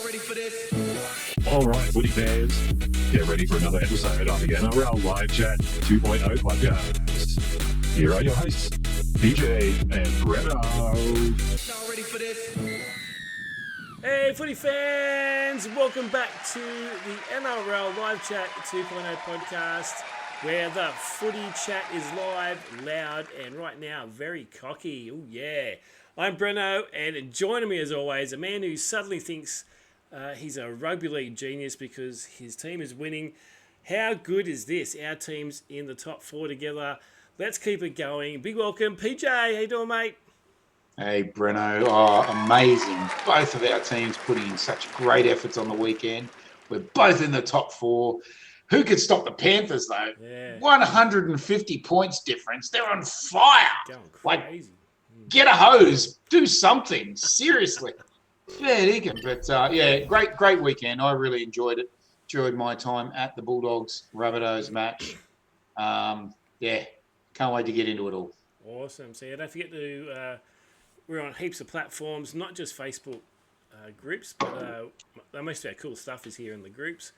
All right, Footy fans, get ready for another episode of the NRL Live Chat 2.0 podcast. Here are your hosts, PJ and Breno. Hey, Footy fans! Welcome back to the NRL Live Chat 2.0 podcast, where the footy chat is live, loud, and right now very cocky. Oh yeah! I'm Breno, and joining me as always, a man who suddenly thinks he's a rugby league genius because his team is winning. How good is this? Our team's in the top four together. Let's keep it going. Big welcome, PJ. How you doing, mate? Hey, Breno. Oh, amazing. Both of our teams putting in such great efforts on the weekend. We're both in the top four. Who could stop the Panthers, though? Yeah. 150 points difference. They're on fire. Going crazy. Get a hose. Do something. Seriously. Yeah, Deacon. But, yeah, great weekend. I really enjoyed it. Enjoyed my time at the Bulldogs-Rabbitohs match. Yeah, can't wait to get into it all. Awesome. So, yeah, don't forget to... we're on heaps of platforms, not just Facebook groups, but most of our cool stuff is here in the groups.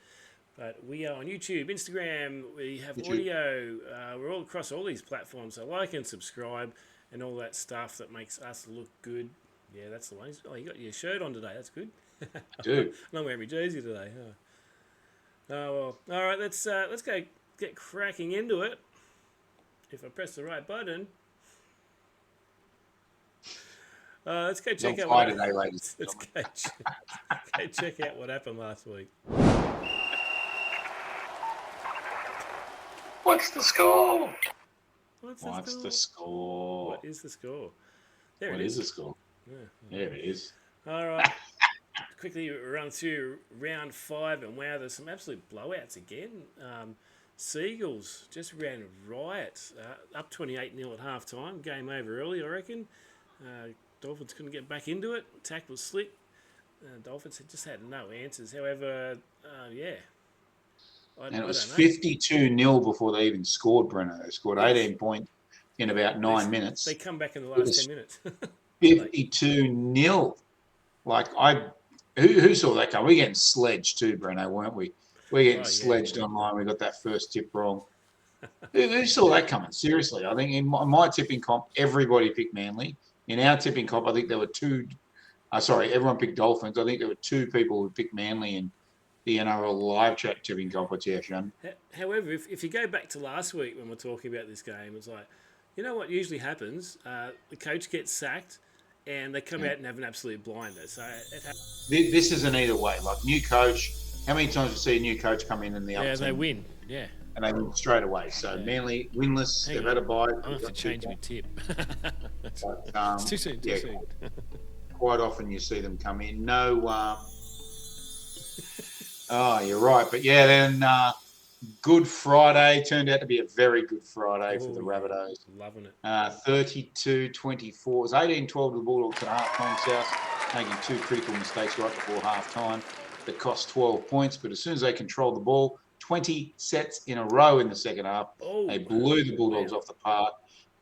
But we are on YouTube, Instagram, we have audio. We're all across all these platforms. So like and subscribe and all that stuff that makes us look good. Yeah, that's the one. Oh, you got your shirt on today. That's good. I do. I'm not wearing my jersey today. Oh, well. All right, let's go get cracking into it. If I press the right button. Let's go check out what today, ladies. Let's go check out what happened last week. What's the score? What's the score? What is the score? There what it is the score? Yeah. There it is. All right. Quickly run through round 5, and wow, there's some absolute blowouts again. Seagulls just ran riot, up 28-0 at half time. Game over early, I reckon. Dolphins couldn't get back into it. Attack was slick. Dolphins just had no answers. However, yeah. And it was 52-0 before they even scored, Breno. They scored 18 points in about 9 minutes. They come back in the last 10 minutes. 52-0. Like, who saw that come? We're getting sledged too, Breno, weren't we? We're getting sledged online. We got that first tip wrong. Who saw that coming? Seriously, I think in my tipping comp, everybody picked Manly. In our tipping comp, I think there were two. Everyone picked Dolphins. I think there were 2 people who picked Manly in the NRL Live Chat tipping competition. However, if you go back to last week when we're talking about this game, it's like, you know what usually happens? The coach gets sacked, and they come out and have an absolute blinder. So this isn't either way. Like, new coach. How many times do you see a new coach come in the yeah, they win. Yeah. And they win straight away. So Manly winless. They've had a bye. I have to change my tip. It's too soon. Quite often you see them come in. No. Oh, you're right. But yeah, then Good Friday turned out to be a very good Friday for the Rabbitohs. Loving it. 32-24. It was 18-12 to the Bulldogs at half-time south, making 2 critical mistakes right before half-time that cost 12 points. But as soon as they controlled the ball, 20 sets in a row in the second half, they blew the Bulldogs off the park.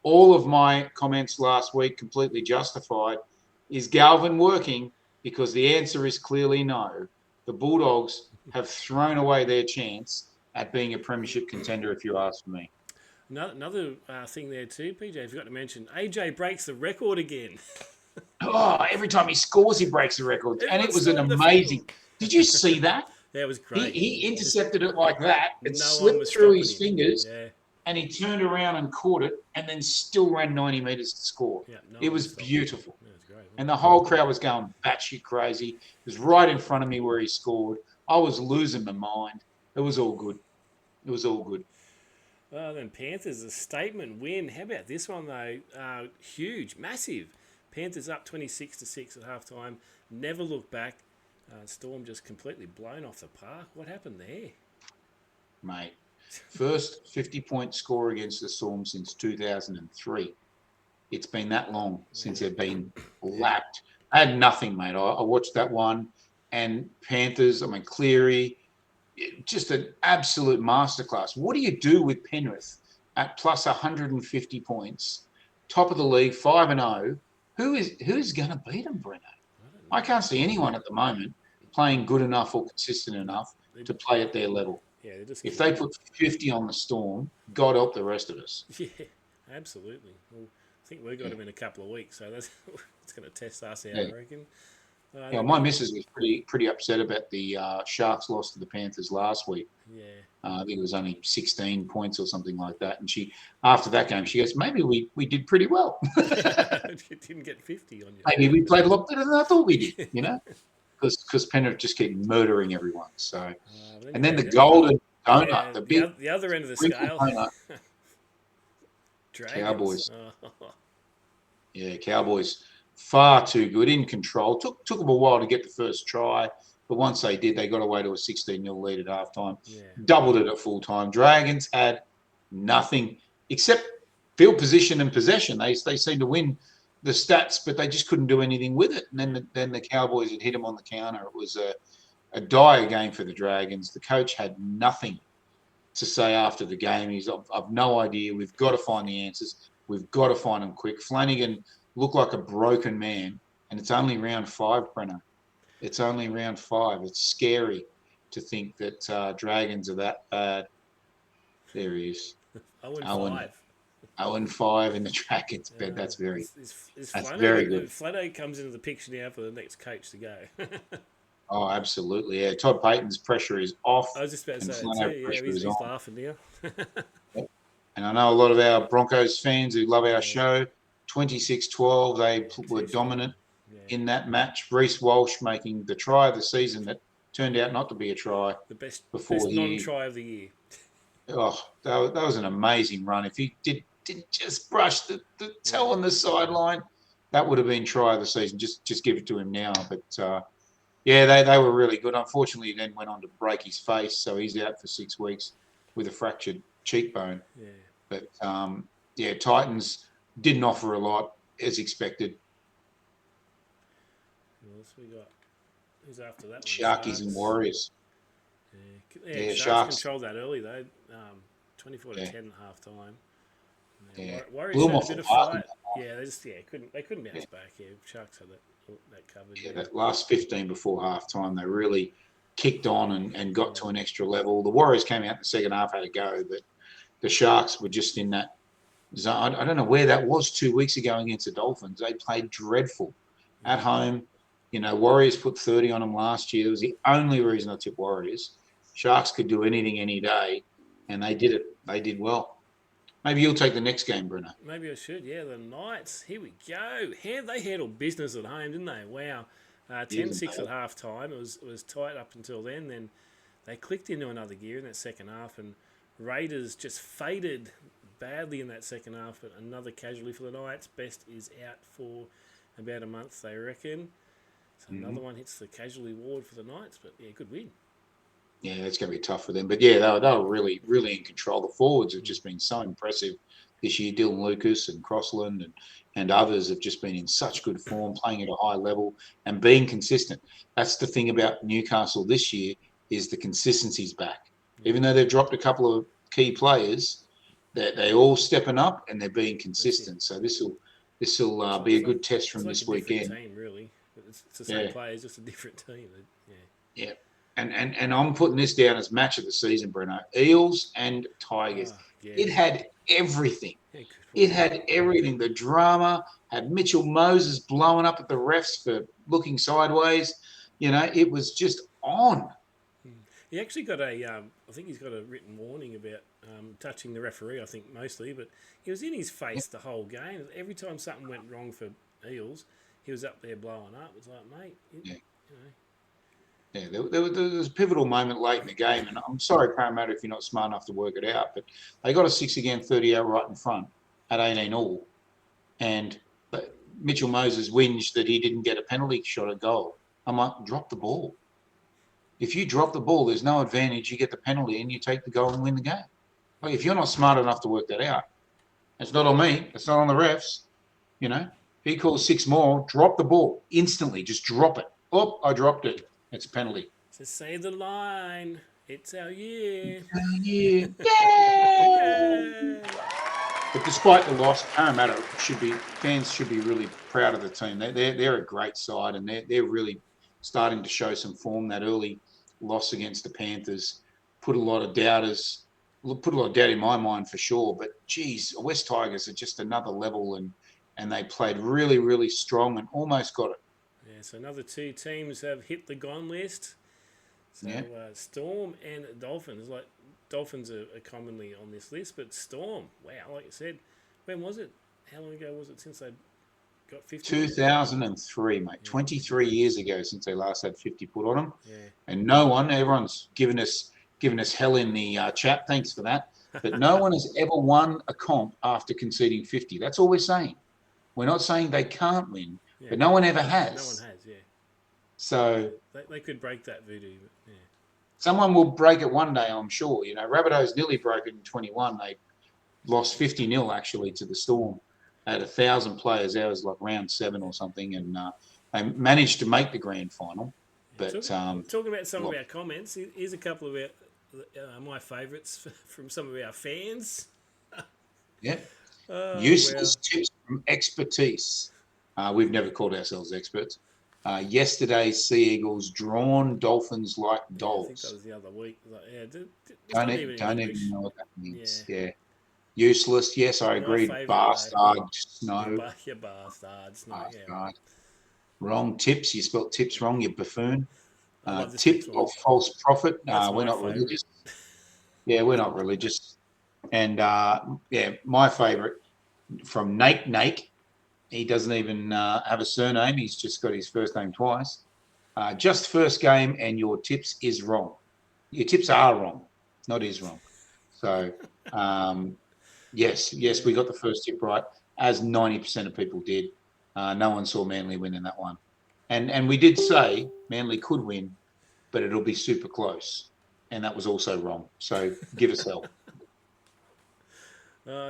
All of my comments last week completely justified. Is Galvin working? Because the answer is clearly no. The Bulldogs have thrown away their chance at being a premiership contender, if you ask me. Another thing there too, PJ, I forgot to mention, AJ breaks the record again. Every time he scores, he breaks the record. And it was an amazing... Did you see that? Yeah, it was great. He intercepted it like that. It slipped through his fingers, and he turned around and caught it, and then still ran 90 metres to score. Yeah, it was beautiful. Yeah, it was great, and the whole crowd was going batshit crazy. It was right in front of me where he scored. I was losing my mind. It was all good. It was all good. Well, then Panthers, a statement win. How about this one, though? Huge, massive. Panthers up 26-6 at halftime. Never looked back. Storm just completely blown off the park. What happened there? Mate, first 50-point score against the Storm since 2003. It's been that long since they've been lapped. I had nothing, mate. I watched that one. And Panthers, Cleary, just an absolute masterclass. What do you do with Penrith at plus 150 points, top of the league, 5-0? Who's going to beat them, Breno? I can't see anyone at the moment playing good enough or consistent enough to play at their level. Yeah, if they put 50 on the Storm, God help the rest of us. Yeah, absolutely. Well, I think we've got them in a couple of weeks, so that's it's going to test us out, I reckon. My missus was pretty upset about the Sharks loss to the Panthers last week. Yeah. I think it was only 16 points or something like that. And she, after that game, she goes, maybe we did pretty well. You didn't get 50 on you. Maybe we played a lot better than I thought we did, because Penrith just keep murdering everyone. So, and then the golden donut, the other end of the scale. Cowboys. Oh. Yeah, Cowboys, far too good, in control. Took them a while to get the first try. But once they did, they got away to a 16-0 lead at halftime. Yeah. Doubled it at full time. Dragons had nothing except field position and possession. They seemed to win the stats, but they just couldn't do anything with it. And then the Cowboys had hit them on the counter. It was a dire game for the Dragons. The coach had nothing to say after the game. I've no idea. We've got to find the answers. We've got to find them quick. Flanagan looked like a broken man, and it's only round 5, Brenner. It's only round 5. It's scary to think that Dragons are that bad. There he is. 0-5. 0-5 in the Dragons bed. That's very good. Flano comes into the picture now for the next coach to go. Oh, absolutely. Yeah, Todd Payton's pressure is off. I was just about to say that too. Yeah, he's laughing now. And I know a lot of our Broncos fans who love our show. 26-12, they were dominant in that match. Reece Walsh making the try of the season that turned out not to be a try. The best non-try of the year. Oh, that was an amazing run. If he didn't just brush the toe on the sideline, that would have been try of the season. Just give it to him now. But, they were really good. Unfortunately, he then went on to break his face, so he's out for 6 weeks with a fractured cheekbone. Yeah. But, Titans didn't offer a lot, as expected. What else we got? Who's after that one? Sharkies and Warriors. Yeah, Sharks controlled that early, though. 24-10 at half-time. Yeah. Warriors had a bit of fight. Yeah, they couldn't bounce back. Yeah, Sharks had that covered. Yeah, that last 15 before half-time, they really kicked on and got to an extra level. The Warriors came out in the second half, had a go, but the Sharks were just in that zone. I don't know where that was 2 weeks ago against the Dolphins. They played dreadful at home. Warriors put 30 on them last year. It was the only reason I took Warriors. Sharks could do anything any day, and they did it. They did well. Maybe you'll take the next game, Breno. Maybe I should, yeah. The Knights, here we go. They handled business at home, didn't they? Wow. 10-6 at half-time. It was tight up until then. Then they clicked into another gear in that second half, and Raiders just faded badly in that second half. But another casualty for the Knights. Best is out for about a month, they reckon. So another one hits the casualty ward for the Knights, but yeah, good win. Yeah, it's going to be tough for them. But yeah, they were really, really in control. The forwards have just been so impressive this year. Dylan Lucas and Crossland and others have just been in such good form, playing at a high level and being consistent. That's the thing about Newcastle this year, is the consistency's back. Even though they've dropped a couple of key players, they're all stepping up and they're being consistent. So this will be a good test from this weekend. Team, really. It's the same players, just a different team. Yeah. And I'm putting this down as match of the season, Breno. Eels and Tigers. It had everything. It had everything. The drama, had Mitchell Moses blowing up at the refs for looking sideways. It was just on. He actually got I think he's got a written warning about touching the referee, I think mostly, but he was in his face the whole game. Every time something went wrong for Eels, he was up there blowing up. It was like, mate, Yeah, there was a pivotal moment late in the game, and I'm sorry, Parramatta, if you're not smart enough to work it out, but they got a 6 again, 30 out right in front at 18 all, and Mitchell Moses whinged that he didn't get a penalty shot at goal. I'm like, drop the ball. If you drop the ball, there's no advantage. You get the penalty and you take the goal and win the game. Like, if you're not smart enough to work that out, it's not on me. It's not on the refs. If he calls 6 more, drop the ball instantly. Just drop it. Oh, I dropped it. It's a penalty. To say the line, it's our year. It's our year. Yay! But despite the loss, Parramatta fans should be really proud of the team. They're a great side, and they're really starting to show some form. That early loss against the Panthers put a lot of doubt in my mind for sure. But geez, West Tigers are just another level, and they played really, really strong and almost got it. Yeah, so another 2 teams have hit the gone list. So Storm and Dolphins. Like Dolphins are commonly on this list, but Storm, wow, like you said, when was it? How long ago was it since they got 50? 2003, mate. 23 years ago since they last had 50 put on them. Yeah. And everyone's given us hell in the chat. Thanks for that. But no one has ever won a comp after conceding 50. That's all we're saying. We're not saying they can't win, but no one ever has. No one has, yeah. So they could break that voodoo. Yeah. Someone will break it one day, I'm sure. You know, Rabbitohs nearly broke it in 21. They lost 50-0 actually to the Storm. They had 1,000 players. That was like round 7 or something, and they managed to make the grand final. But talking about some of our comments, here's a couple of my favourites from some of our fans. Useless tips from expertise. We've never called ourselves experts. Yesterday's Sea Eagles drawn Dolphins like dolls. I think that was the other week. Don't even know what that means. Yeah. Useless. Yes, I agree. Bastard. Snow. Your bastard. Snow. Bastard. Yeah. Wrong tips. You spelled tips wrong, you buffoon. Tip or false prophet. We're not religious. Yeah, we're not religious. And my favourite from Nate. He doesn't even have a surname. He's just got his first name twice. Just first game and your tips is wrong. Your tips are wrong. Not is wrong. So, yes, we got the first tip right, as 90% of people did. No one saw Manly win in that one. And we did say Manly could win, but it'll be super close. And that was also wrong. So give us hell.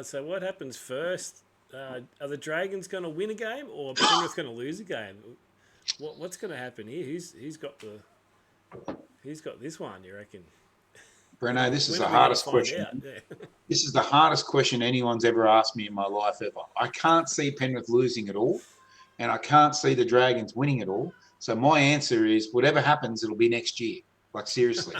So what happens first? Are the Dragons going to win a game, or Penrith going to lose a game? What's going to happen here? Who's got this one? You reckon? Breno, this is the hardest question. This is the hardest question anyone's ever asked me in my life ever. I can't see Penrith losing at all, and I can't see the Dragons winning at all. So my answer is whatever happens, it'll be next year. Like seriously.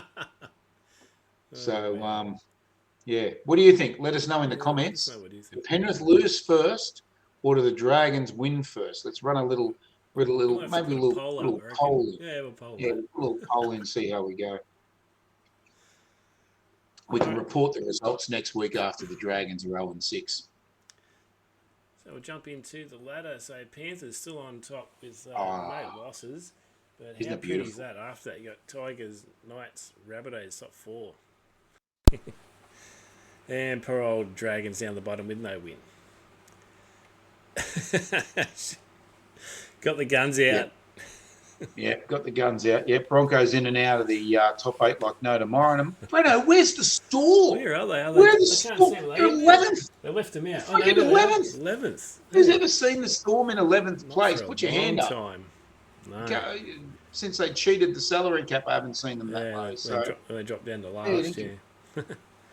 What do you think? Let us know in the comments. Do Penrith lose first, or do the Dragons win first? Let's run a little poll. Yeah, we'll poll. Yeah, a little poll and see how we go. We can report the results next week after the Dragons are 0-6. So we'll jump into the ladder. So Panthers still on top with no losses. But how pretty is that? After that, you got Tigers, Knights, Rabbitohs, top 4. And poor old Dragons down the bottom with no win. Got the guns out. Yeah, got the guns out. Yeah, Broncos in and out of the top 8 like no tomorrow. And Breno, where's the Storm? Where are they? Where's the Storm? They're 11th. They left them out. Fucking 11th. 11th. Who's ever seen the Storm in 11th place? Put your hand up. No. Since they cheated the salary cap, I haven't seen them that low. So they dropped down to last year.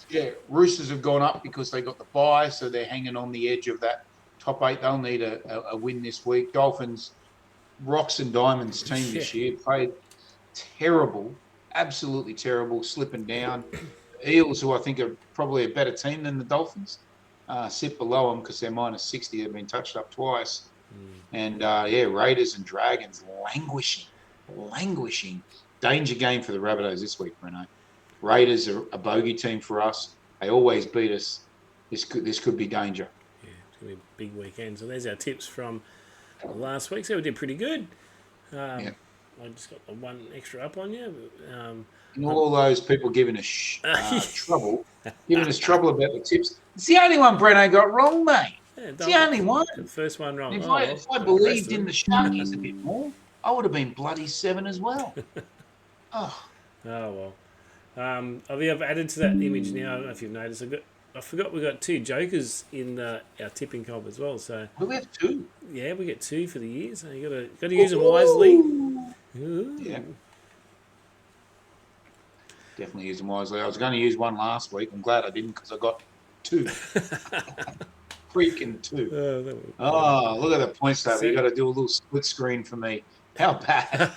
Yeah, Roosters have gone up because they got the bye, so they're hanging on the edge of that top 8. They'll need a win this week. Dolphins, rocks and diamonds team this year, played terrible, absolutely terrible, slipping down. Eels, who I think are probably a better team than the Dolphins, sit below them because they're minus 60. They've been touched up twice. And, Raiders and Dragons languishing. Danger game for the Rabbitohs this week, Breno. Raiders are a bogey team for us. They always beat us. This could be danger. Yeah, it's going to be a big weekend. So there's our tips from last week. So we did pretty good. I just got the one extra up on you. And all those people giving us trouble about the tips. It's the only one Breno got wrong, mate. Yeah, it's the only one. The first one wrong. If I believed in the Sharkies a bit more, I would have been bloody 7 as well. Oh well. I've added to that image now. I don't know if you've noticed. I forgot we got 2 jokers in our tipping comp as well. So we have 2. Yeah, we get 2 for the year. So you got to use them wisely. Ooh. Yeah. Definitely use them wisely. I was going to use one last week. I'm glad I didn't because I got 2. Freaking 2. Look at the points table. You got to do a little split screen for me. How bad?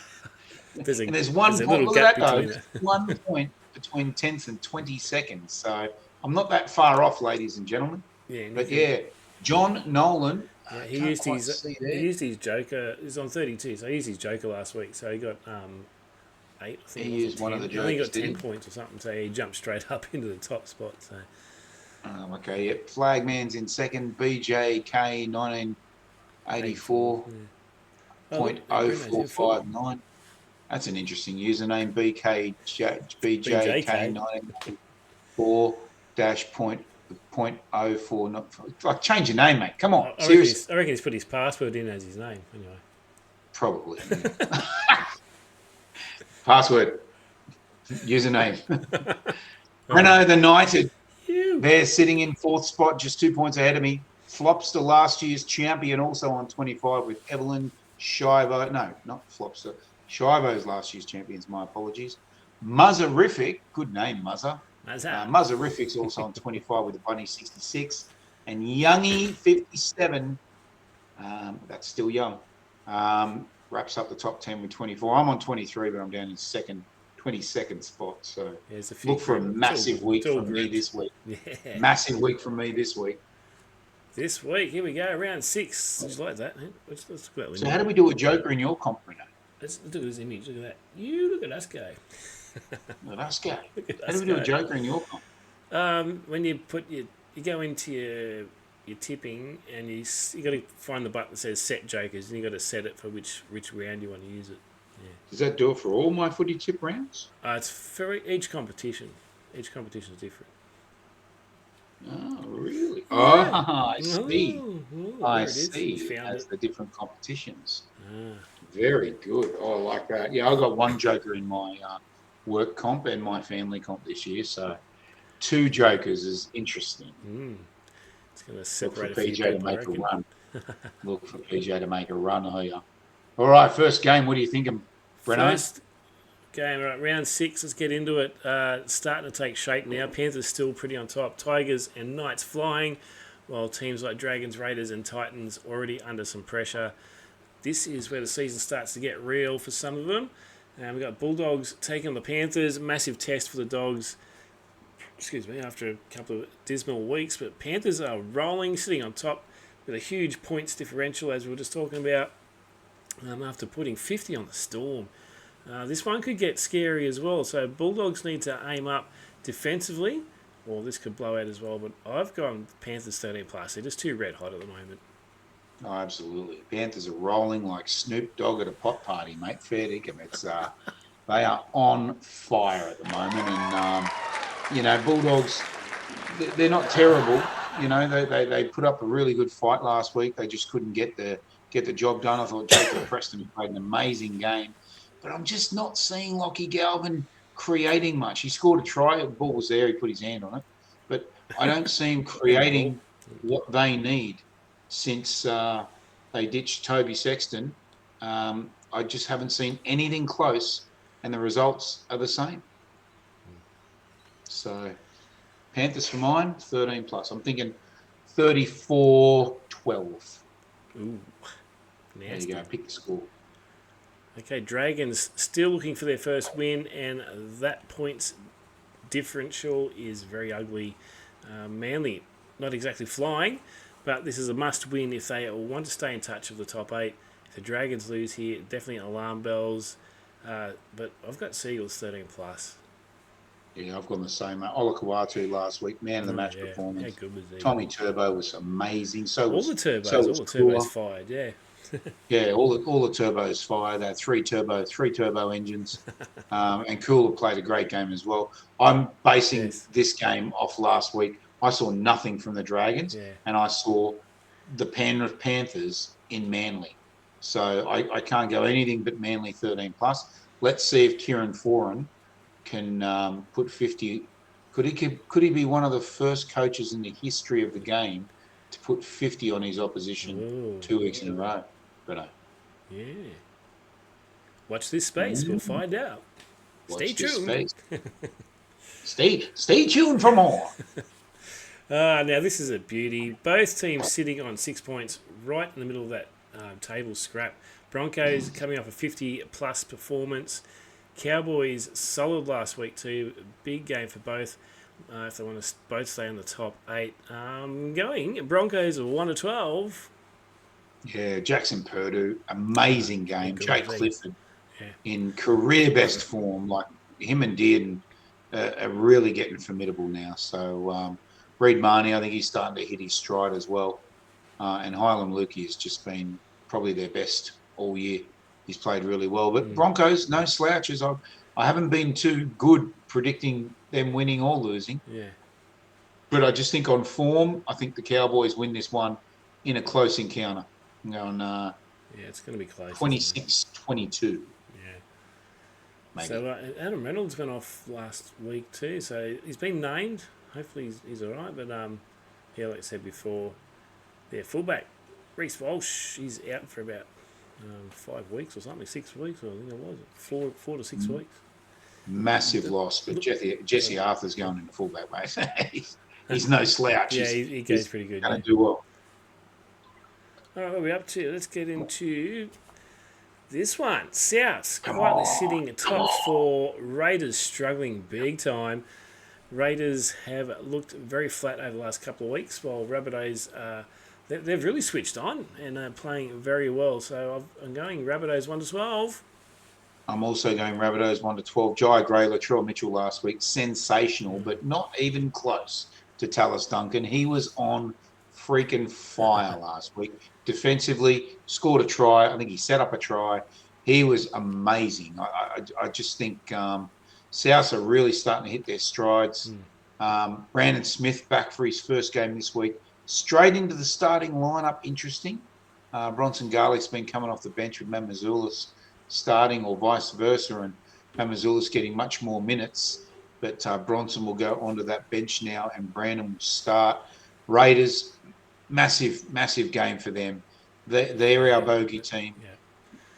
There's and there's 1 a point. little Look gap at that, though. between it. 1 point between 10th and 22nd. So I'm not that far off, ladies and gentlemen. Yeah, But yeah, John Nolan. yeah, I he can't used quite his see he there. used his joker. He's on 32, so he used his joker last week. So he got 8. I think He it was, used one of the I think he jokers, got did 10 he? points or something. So he jumped straight up into the top spot. So Okay, yep. Flagman's in second. BJK 1984. Oh, look, Breno's in full. 0.0459. That's an interesting username. BJK BJK. 1984 dash point 0.04. Like, change your name, mate. Come on, I seriously. reckon he's put his password in as his name. Anyway. Probably. Password. Username. Breno the Knighted. They're sitting in 4th spot, just 2 points ahead of me. Flopster, last year's champion, also on 25 with Evelyn Shivo. No, not Flopster. Shivo's last year's champions, my apologies. Muzzerific, good name, Muzzer. Muzzerific's also on 25 with a Bunny 66. And Youngie 57, that's still young, wraps up the top 10 with 24. I'm on 23, but I'm down in 22nd spot. So look for a massive week from me this week. Yeah. Massive week from me this week. This week, here we go, round 6. Just like that, man. Let's look at that. So how do we do a joker in your comp, Breno? Let's look at this image. Look at that. You look at us go. Look at us go. How do we do a joker in your comp? When you go into your tipping, and you got to find the button that says set jokers, and you got to set it for which round you want to use it. Yeah. Does that do it for all my footy tip rounds? It's for each competition. Each competition is different. Oh, really? Yeah. Oh, I see. I see. see. As the different competitions. Ah. Very good. Oh, I like that. Yeah, I got one joker in my work comp and my family comp this year, so 2 jokers is interesting. It's going to separate Look for PJ to make a run. Look for PJ to make a run here. All right, first game. What are you thinking, Breno? First game, right, round 6. Let's get into it. Starting to take shape now. Panthers still pretty on top. Tigers and Knights flying, while teams like Dragons, Raiders, and Titans already under some pressure. This is where the season starts to get real for some of them. We've got Bulldogs taking on the Panthers. Massive test for the Dogs. After a couple of dismal weeks. But Panthers are rolling, sitting on top with a huge points differential, as we were just talking about, after putting 50 on the Storm. This one could get scary as well. So Bulldogs need to aim up defensively. Well, this could blow out as well. But I've gone Panthers 13+. They're just too red hot at the moment. Oh, absolutely. Panthers are rolling like Snoop Dogg at a pot party, mate. Fair dinkum. It's they are on fire at the moment, and Bulldogs, they're not terrible. They put up a really good fight last week. They just couldn't get the job done. I thought Jacob Preston played an amazing game, but I'm just not seeing Lockie Galvin creating much. He scored a try. The ball was there. He put his hand on it, but I don't see him creating what they need. Since they ditched Toby Sexton, I just haven't seen anything close, and the results are the same. So, Panthers for mine, 13+. I'm thinking 34-12. Ooh, nasty. There you go, pick the score. Okay, Dragons still looking for their first win, and that points differential is very ugly. Manly, not exactly flying, but this is a must-win if they want to stay in touch with the top 8. If the Dragons lose here, definitely alarm bells. But I've got Seagulls 13+. Yeah, I've gone the same. Olakawatu last week, man of the match performance. How good was he? Tommy Turbo was amazing. All the turbos fired, yeah. Yeah, all the turbos fired. They had three turbo engines, and Cooler played a great game as well. I'm basing this game off last week. I saw nothing from the Dragons, and I saw the Penrith Panthers in Manly. So I can't go anything but Manly 13+. Let's see if Kieran Foran can put 50. Could he be one of the first coaches in the history of the game to put 50 on his opposition 2 weeks in a row? Yeah. Watch this space. We'll find out. Stay tuned. Stay tuned for more. Now, this is a beauty. Both teams sitting on 6 points right in the middle of that table scrap. Broncos coming off a 50-plus performance. Cowboys solid last week too. Big game for both. If they want to both stay in the top 8. Going Broncos 1-12. Yeah, Jackson Purdue, amazing game. Jake Clifford in career best form. Like him and Dearden are really getting formidable now. So Reid Marnie, I think he's starting to hit his stride as well. And Hylam Lukey has just been probably their best all year. He's played really well. But Broncos, no slouches. I haven't been too good predicting them winning or losing. Yeah. But I just think on form, I think the Cowboys win this one in a close encounter. I'm going it's going to be close. 26-22. Yeah. Maybe. So Adam Reynolds went off last week too. So he's been named. Hopefully he's all right. But like I said before, their fullback, Reece Walsh, he's out for about 5 weeks or something, 6 weeks, or I think it was 4 to 6 weeks. Massive loss, but Jesse Arthur's going into fullback, mate. he's no slouch. Yeah, he goes pretty good. Going to do well. All right, what are we up to? Let's get into this one. Souths quietly sitting top 4. Raiders struggling big time. Raiders have looked very flat over the last couple of weeks, while Rabbitohs, they've really switched on and are playing very well. So I'm going Rabbitohs 1-12. I'm also going Rabbitohs 1-12. Jai Gray, Latrell Mitchell last week, sensational, but not even close to Tallis Duncan. He was on freaking fire last week. Defensively, scored a try. I think he set up a try. He was amazing. I just think Souths are really starting to hit their strides. Brandon Smith back for his first game this week. Straight into the starting lineup. Interesting. Bronson Garlick's been coming off the bench with Mamazoulis starting, or vice versa, and Mamazoulis getting much more minutes. But Bronson will go onto that bench now, and Brandon will start. Raiders, massive game for them. They're our bogey team. Yeah.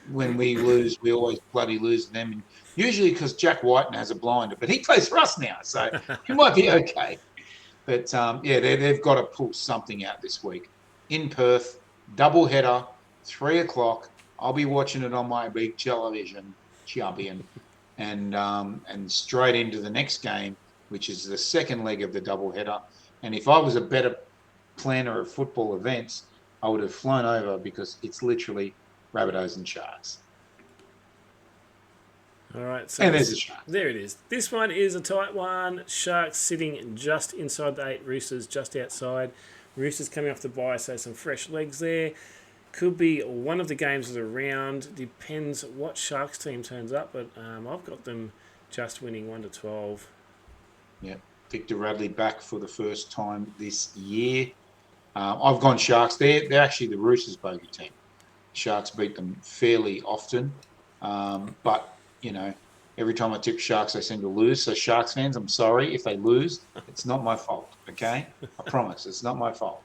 When we lose, we always bloody lose to them. And usually because Jack Whiten has a blinder, but he plays for us now, so he might be okay. But they've got to pull something out this week. In Perth, double header, 3 o'clock. I'll be watching it on my big television, champion, and straight into the next game, which is the second leg of the double header. And if I was a better planner of football events, I would have flown over, because it's literally Rabbitohs and Sharks. All right, so and there's a Shark. There it is. This one is a tight one. Sharks sitting just inside the 8. Roosters just outside. Roosters coming off the bye, so some fresh legs there. Could be one of the games of the round. Depends what Sharks team turns up, but I've got them just winning 1-12. Yeah, Victor Radley back for the first time this year. I've gone Sharks. They're actually the Roosters bogey team. Sharks beat them fairly often, but every time I tip Sharks, they seem to lose. So Sharks fans, I'm sorry if they lose. It's not my fault. Okay, I promise it's not my fault.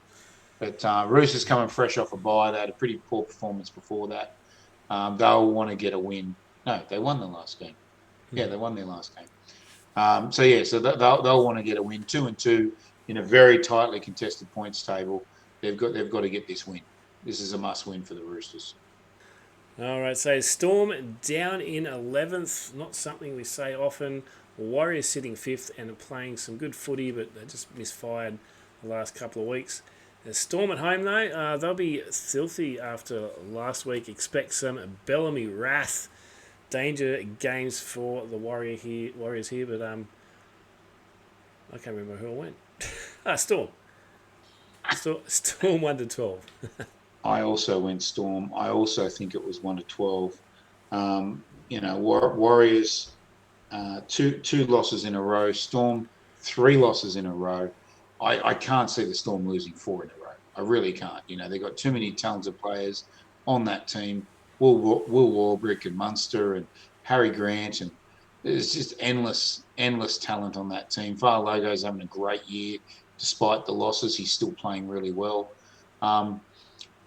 But Roosters coming fresh off a bye. They had a pretty poor performance before that. They'll want to get a win. No, they won the last game. Yeah, they won their last game. So they'll want to get a win. 2-2 in a very tightly contested points table. They've got to get this win. This is a must-win for the Roosters. All right, so Storm down in 11th. Not something we say often. Warriors sitting 5th and playing some good footy, but they just misfired the last couple of weeks. Storm at home, though, they'll be filthy after last week. Expect some Bellamy wrath. Danger games for the Warriors here, but I can't remember who I went. Storm. Storm 1-12. I also went Storm. I also think it was 1-12. Warriors, two losses in a row. Storm, 3 losses in a row. I can't see the Storm losing 4 in a row. I really can't. They've got too many talented players on that team. Will Warbrick and Munster and Harry Grant, and there's just endless talent on that team. Farlogo's having a great year despite the losses. He's still playing really well.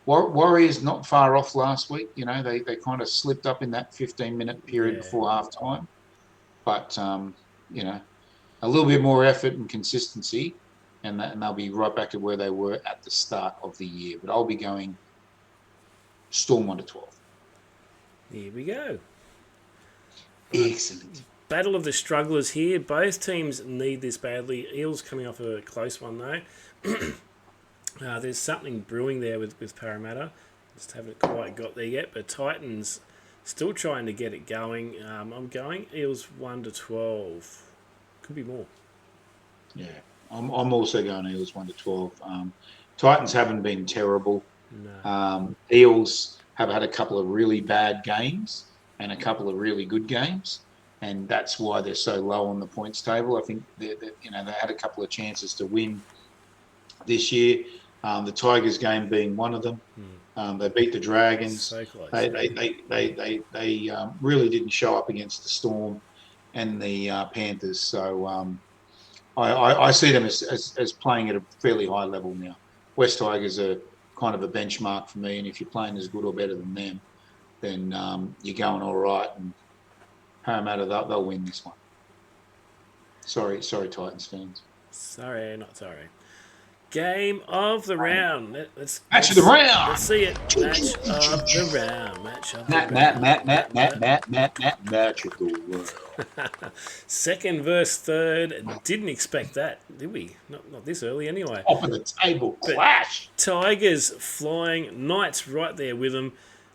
Warriors not far off last week. They kind of slipped up in that 15-minute period before halftime, but a little bit more effort and consistency, and they'll be right back to where they were at the start of the year. But I'll be going Storm 1-12. Here we go. Excellent. Battle of the strugglers here. Both teams need this badly. Eels coming off a close one though. There's something brewing there with Parramatta. Just haven't quite got there yet. But Titans still trying to get it going. I'm going Eels 1-12. Could be more. Yeah, I'm also going Eels 1-12. Titans haven't been terrible. No. Eels have had a couple of really bad games and a couple of really good games, and that's why they're so low on the points table. I think they had a couple of chances to win this year. The Tigers game being one of them. They beat the Dragons. So close. They really didn't show up against the Storm and the Panthers. So I see them as playing at a fairly high level now. West Tigers are kind of a benchmark for me, and if you're playing as good or better than them, then you're going all right. And Parramatta, they'll win this one. Sorry, Titans fans. Sorry, not sorry. Game of the round. Match of the round. Let's see it. Match of the round. Match of the round. Match of the round. Second versus third. Didn't expect that, did we? Not this early anyway. Top of the table clash. Tigers flying. Knights right there with them.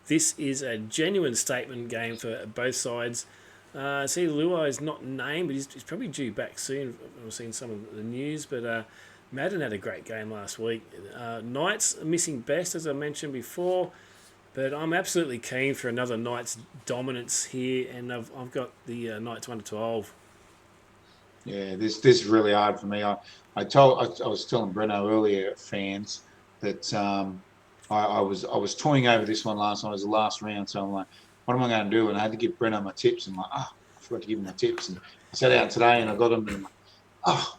This is a genuine statement game for both sides. See, Luai is not named, but he's probably due back soon. I've seen some of the news, but Madden had a great game last week. Knights are missing best, as I mentioned before, but I'm absolutely keen for another Knights dominance here, and I've got the Knights 1-12. Yeah, this is really hard for me. I was telling Breno earlier, fans, that I was toying over this one last night. It was the last round, so I'm like, what am I going to do? And I had to give Breno my tips. I'm like, I forgot to give him my tips. And I sat out today and I got them. And I'm like,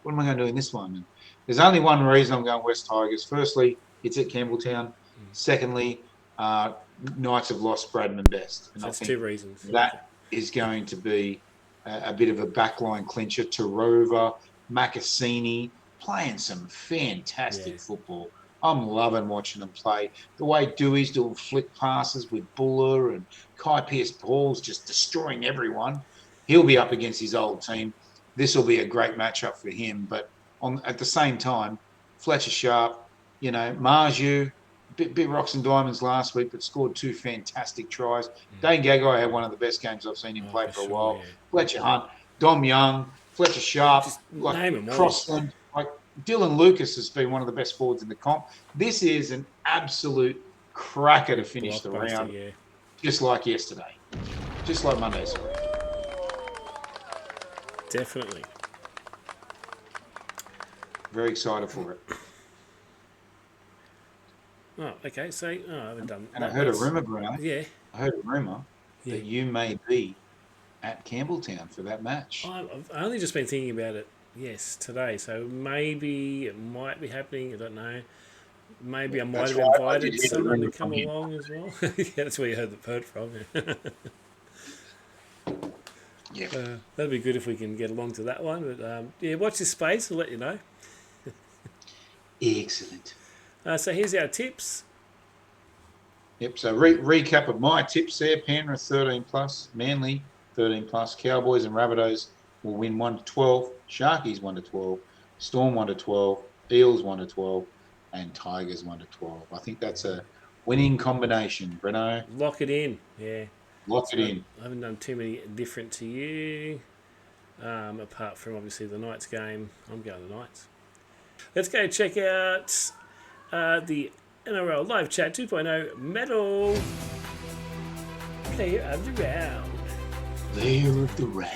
what am I going to do in this one? And there's only one reason I'm going West Tigers. Firstly, it's at Campbelltown. Secondly, Knights have lost Bradman Best. And That's I think two reasons. that is going to be a bit of a backline clincher. Tarova, Macassini, playing some fantastic football. I'm loving watching them play. The way Dewey's doing flick passes with Buller and Kai Pearce-Paul's just destroying everyone. He'll be up against his old team. This will be a great matchup for him. But at the same time, Fletcher Sharp, Marju, bit rocks and diamonds last week, but scored 2 fantastic tries. Dane Gagai had one of the best games I've seen him play for a while. Yeah. Fletcher Hunt, Dom Young, Fletcher Sharp, Crossland. Dylan Lucas has been one of the best forwards in the comp. This is an absolute cracker to finish the round, just like yesterday, just like Monday's. Definitely. Very excited for it. Oh, okay. So, I haven't done. And I heard a rumor, Bruno. Yeah. I heard a rumor that you may be at Campbelltown for that match. I've only just been thinking about it. Yes, today. So maybe it might be happening. I don't know. Maybe I might have invited someone to come along as well. That's where you heard the bird from. Yeah. That'd be good if we can get along to that one. But watch this space. I'll let you know. Excellent. So here's our tips. Yep. So recap of my tips there: Penrith 13+, Manly 13+, Cowboys and Rabbitohs will win 1-12, Sharkies 1-12, Storm 1-12, Eels 1-12, and Tigers 1-12. I think that's a winning combination, Breno. Lock it in. Yeah. Lock it in. I haven't done too many different to you, apart from obviously the Knights game. I'm going the Knights. Let's go check out the NRL Live Chat 2.0 Medal. Player of the round. Player of the round.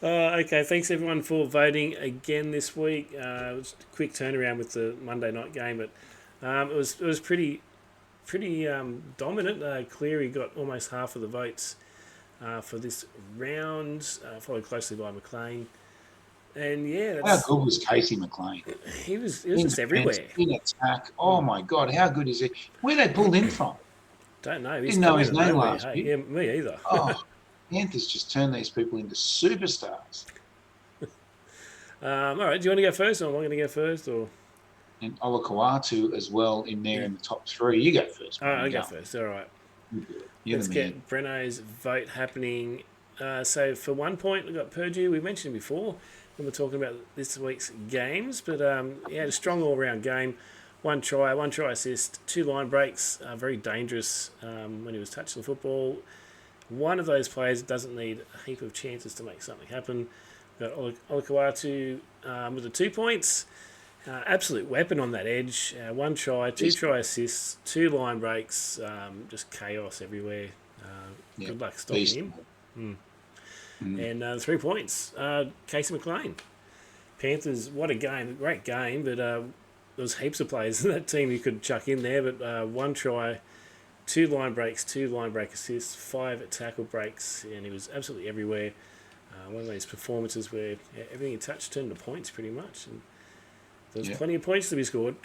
Okay, thanks everyone for voting again this week. It was a quick turnaround with the Monday night game, but it was pretty dominant. Cleary got almost half of the votes for this round, followed closely by McLean. And how good was Casey McLean? He was just everywhere in attack. Oh my God, how good is he? Where they pulled him from? Don't know. Didn't know his name last week. Yeah, me either. Oh, Panthers just turned these people into superstars. All right, do you want to go first, or am I going to go first, or? and Olakau'atu as well in there in the top 3. You go first. All right, I'll go first. All right. You're Let's the man. get Breno's vote happening. So for 1 point, we've got Purdue. We mentioned before when we're talking about this week's games, but he had a strong all-round game. 1 try assist, 2 line breaks, very dangerous when he was touching the football. One of those players doesn't need a heap of chances to make something happen. We've got Olakau'atu with the 2 points. Absolute weapon on that edge. 1 try, 2 try assists, 2 line breaks, just chaos everywhere. Good luck stopping him. And 3 points. Casey McLean. Panthers, what a game. Great game, but there was heaps of players in that team you could chuck in there, but 1 try, 2 line breaks, 2 line break assists, 5 tackle breaks, and he was absolutely everywhere. One of those performances where everything he touched turned to points pretty much. And there's plenty of points to be scored.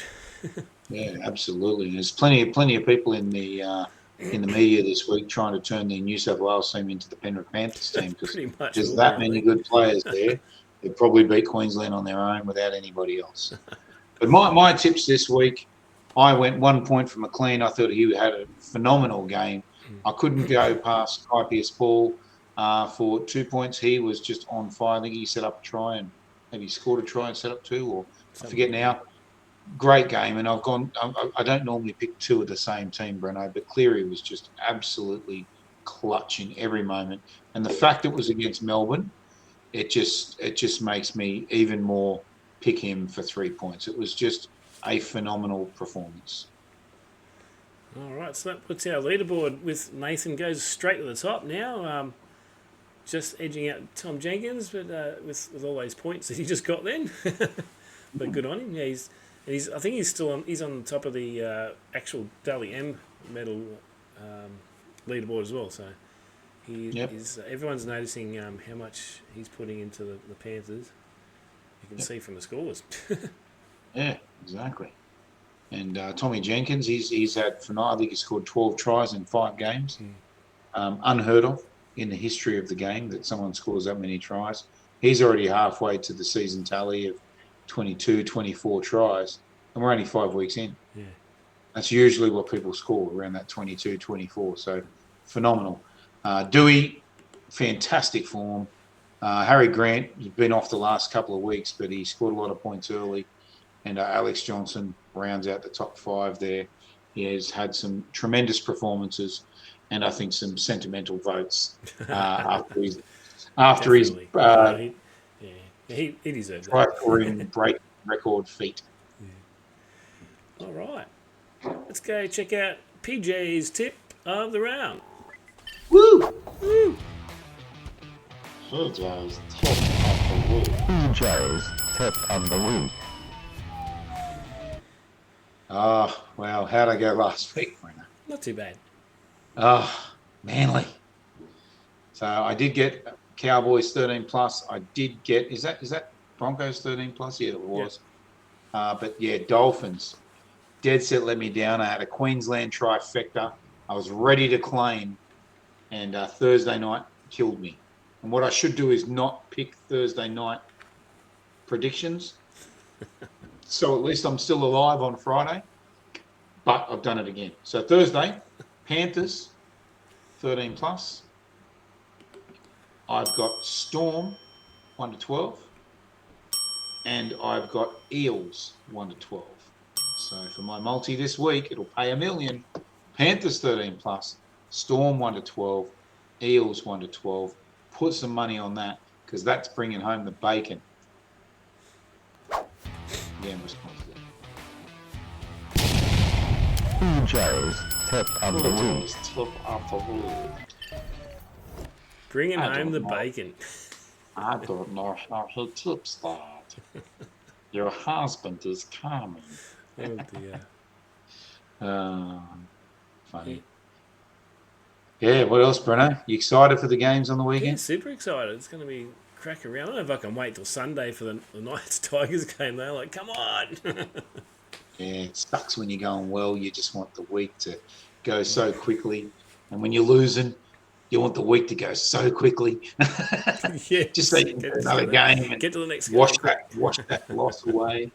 Yeah, absolutely. There's plenty of people in the media this week trying to turn the New South Wales team into the Penrith Panthers team because there's that many good players there. They'd probably beat Queensland on their own without anybody else. But my tips this week, I went 1 point for McLean. I thought he had a phenomenal game. I couldn't go past Kaipius Paul for 2 points. He was just on fire. I think he set up a try and maybe scored a try and set up 2, or I forget now. Great game, and I don't normally pick 2 of the same team, Breno, but Cleary was just absolutely clutching every moment. And the fact it was against Melbourne, it just makes me even more pick him for 3 points. It was just a phenomenal performance. All right, so that puts our leaderboard with Nathan goes straight to the top now, just edging out Tom Jenkins, but with all those points that he just got then. But good on him. Yeah, I think he's still on. He's on top of the actual Dally M medal leaderboard as well. So he's everyone's noticing how much he's putting into the Panthers. You can see from the scores. Yeah, exactly. And Tommy Jenkins, he's had I think he scored 12 tries in 5 games. Unheard of in the history of the game that someone scores that many tries. He's already halfway to the season tally of 22, 24 tries, and we're only 5 weeks in. Yeah. That's usually what people score, around that 22, 24. So phenomenal. Dewey, fantastic form. Harry Grant has been off the last couple of weeks, but he scored a lot of points early. And Alex Johnson rounds out the top 5 there. He has had some tremendous performances, and I think some sentimental votes after his he deserves that. Break record feat. Yeah. All right. Let's go check out PJ's tip of the round. Woo! Woo! PJ's tip of the week. PJ's tip of the week. Oh, well, how'd I go last week, Breno? Not too bad. Oh, Manly. So I did get Cowboys 13 plus. I did get is that Broncos 13 plus? Yeah, it was. Yep. But yeah, Dolphins. Dead set let me down. I had a Queensland trifecta. I was ready to claim, and Thursday night killed me. And what I should do is not pick Thursday night predictions. So at least I'm still alive on Friday. But I've done it again. So Thursday, Panthers 13 plus. I've got Storm 1 to 12, and I've got Eels 1 to 12. So for my multi this week, it'll pay $1 million. Panthers 13 plus, Storm 1 to 12, Eels 1 to 12. Put some money on that because that's bringing home the bacon. Yeah, in response to that. PJ's tip of the week. Tip of the week. Bringing home the bacon. I don't know how he tips that. Your husband is coming. Oh dear. Funny. Yeah, what else, Breno? You excited for the games on the Yeah, weekend? super excited. It's going to be crack around. I don't know if I can wait till Sunday for the Knights Tigers game. They're like, come on. Yeah, it sucks when you're going well. You just want the week to go so quickly. And when you're losing, you want the week to go so quickly. Yeah, just so you can get another game and get to the next wash game. that loss away.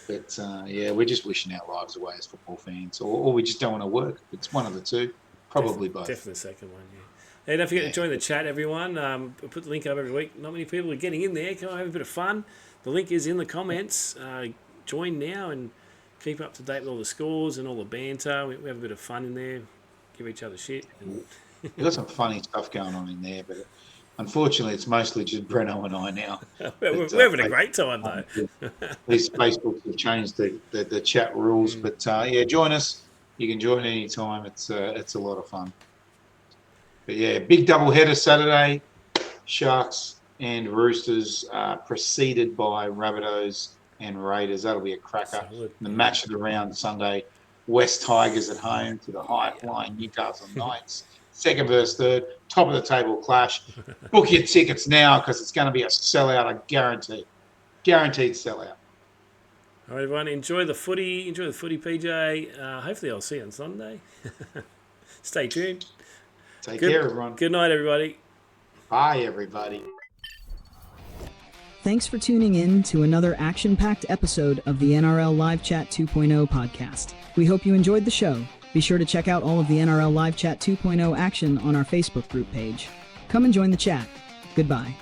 But yeah, we're just wishing our lives away as football fans, or we just don't want to work. It's one of the two, probably both. Definitely the second one, yeah. Hey, don't forget to join the chat, everyone. We put the link up every week. Not many people are getting in there. Come on, have a bit of fun. The link is in the comments. Join now and keep up to date with all the scores and all the banter. We have a bit of fun in there. Give each other shit. We've got some funny stuff going on in there, but unfortunately, it's mostly just Breno and I now. We're having a great time, though. These Facebooks have changed the chat rules, but yeah, join us. You can join any time. It's a lot of fun. But yeah, big double header Saturday. Sharks and Roosters, preceded by Rabbitohs and Raiders. That'll be a cracker. The match of the round Sunday. West Tigers at home to the high-flying Newcastle Knights. Second versus third, top of the table clash. Book your tickets now because it's going to be a sellout, I guarantee. Guaranteed sellout. All right, everyone, enjoy the footy. Enjoy the footy, PJ. Hopefully I'll see you on Sunday. Stay tuned. Take care, everyone. Good night, everybody. Bye, everybody. Thanks for tuning in to another action-packed episode of the NRL Live Chat 2.0 podcast. We hope you enjoyed the show. Be sure to check out all of the NRL Live Chat 2.0 action on our Facebook group page. Come and join the chat. Goodbye.